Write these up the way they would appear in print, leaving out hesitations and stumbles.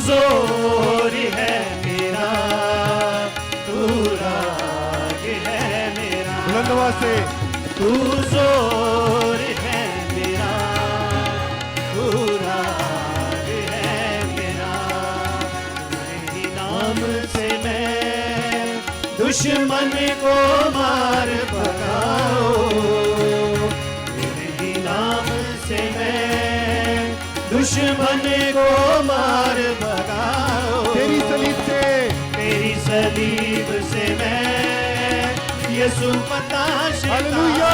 जोर है मेरा, तू राग है मेरा। बुलंद आवाज से तू जोर है मेरा, तू राग है मेरा। तेरे नाम से मैं दुश्मन को मार भगाओ, तेरे नाम से मैं दुश्मन को मार भगाओ। तेरी सलीब से, तेरी सलीब से मैं यीशु पता हालेलुया।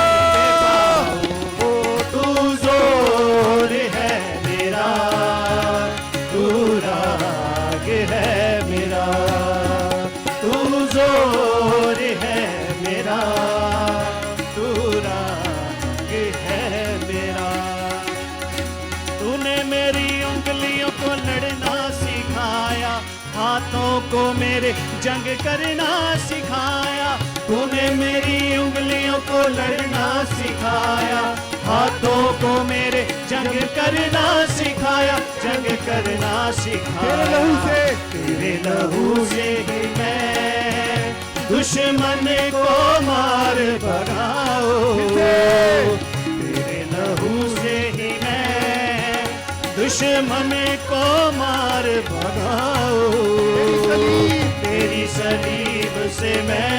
ओ तू जोर है मेरा, तू राग है मेरा। तू जोर है मेरा, तू राग है मेरा। तूने मेरी उंगलियों को लड़ना सिखाया, हाथों को मेरे जंग करना सिखाया। तूने मेरी उंगलियों को लड़ना सिखाया, हाथों को मेरे जंग करना सिखाया, जंग करना सिखाया। तेरे लहू से, तेरे लहू से ही मैं दुश्मन को मार भगाओ। तेरे लहू से ही मैं दुश्मन को मार भगाओ। तेरी सलीब से मैं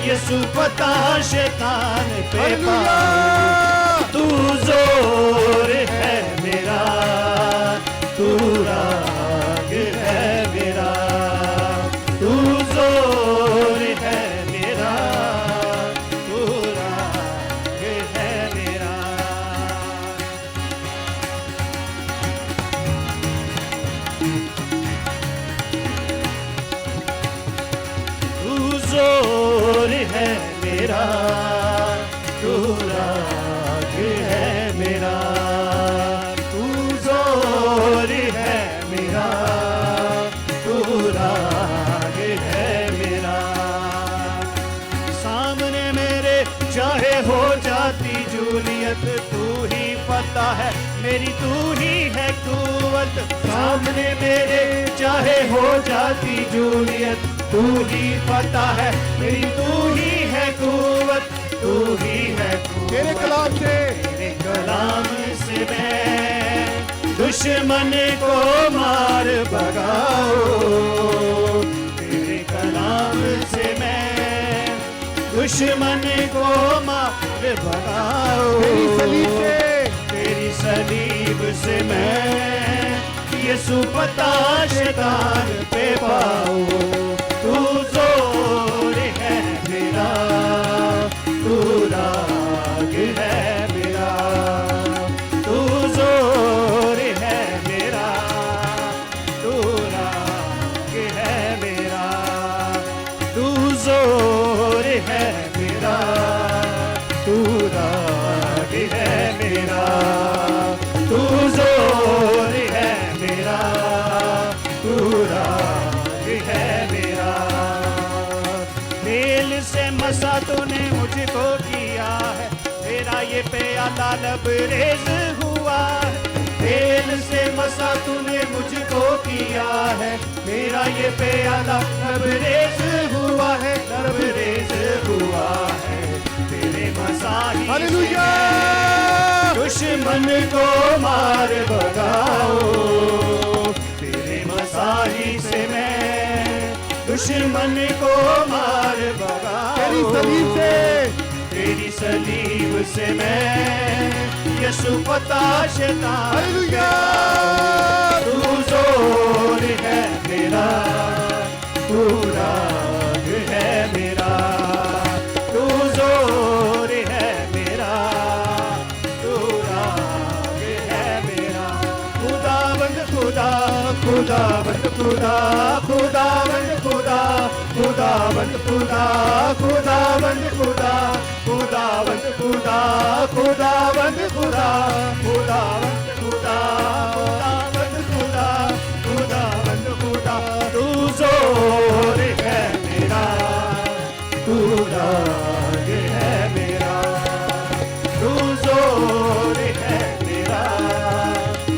यीशु पता शैतान पे पाऊं। तू जोर है मेरा, तू राग है मेरा। तू जोर है मेरा, तू राग है मेरा। तू जोर है मेरा, तू राग है मेरा। तू जोर है मेरा, तू राग है मेरा। सामने मेरे चाहे हो जाती जूलियत, तू ही पता है मेरी, तू ही है कुव्वत। सामने मेरे चाहे हो जाती जूलियत, तू ही पता है मेरी, तू ही है कुव्वत, तू ही है कुव्वत। तेरे कलाम से, तेरे कलाम से मैं दुश्मन को मार भगाओ। तेरे कलाम से मैं दुश्मन को मार भगाओ। तेरी सलीब से, तेरी सलीब से मैं यीशु पता शैतान पे पाऊं। तू जोर है मेरा, तू राग है मेरा। तू जोर है मेरा, तू राग है मेरा। तू जोर है मेरा, तू राग है मेरा। तू जोर है मेरा, तू राग है मेरा। तेल से मसा तूने मुझको किया है, तेरा ये प्याला लबरेज हुआ है। तेल से मसा तूने मुझको किया है, मेरा ये प्याला लबरेज हुआ है, लबरेज हुआ है। तेरे मसाही से हालेलुया। दुश्मन को मार भगाओ। तेरे मसाही से मैं दुश्मन को मार भगाओ। तेरी सलीब से, तेरी सलीब से मैं यीशु पता शैतान। हालेलुया। तू जोर है मेरा, तू राग है मेरा। तू जोर है मेरा, तू राग है मेरा। खुदावंद खुदा, खुदावंद खुदा, खुदावंद खुदा, खुदावंद खुदा, खुदावंद खुदा, खुदावंद खुदा, खुदावंद खुदा, खुदावंद खुदा, खुदावंद खुदा, खुदावंद खुदा। तू जोर है मेरा, तू राग है मेरा। तू जोर है मेरा,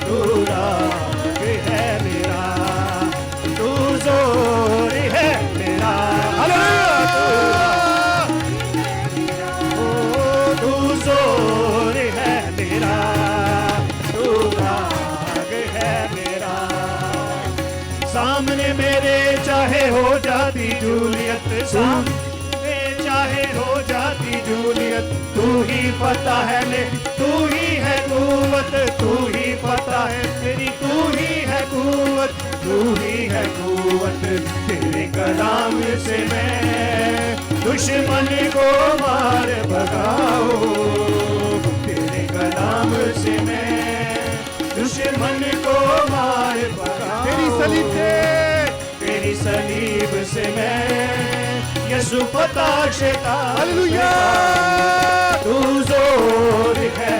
तू राग है मेरा। हो जाती जूलियत सामने चाहे हो जाती जूलियत, तू ही पता है मेरी, तू ही है कुव्वत, तू ही पता है मेरी, तू ही है कुव्वत, तू ही है कुव्वत। तेरे कलाम से मैं दुश्मन को मार भगाओ, तेरे कलाम से मैं दुश्मन को मार भगाओ। तेरी सलीब से, तेरी सलीब से मैं यसु पता शैतान, हालेलुया। तू जोर है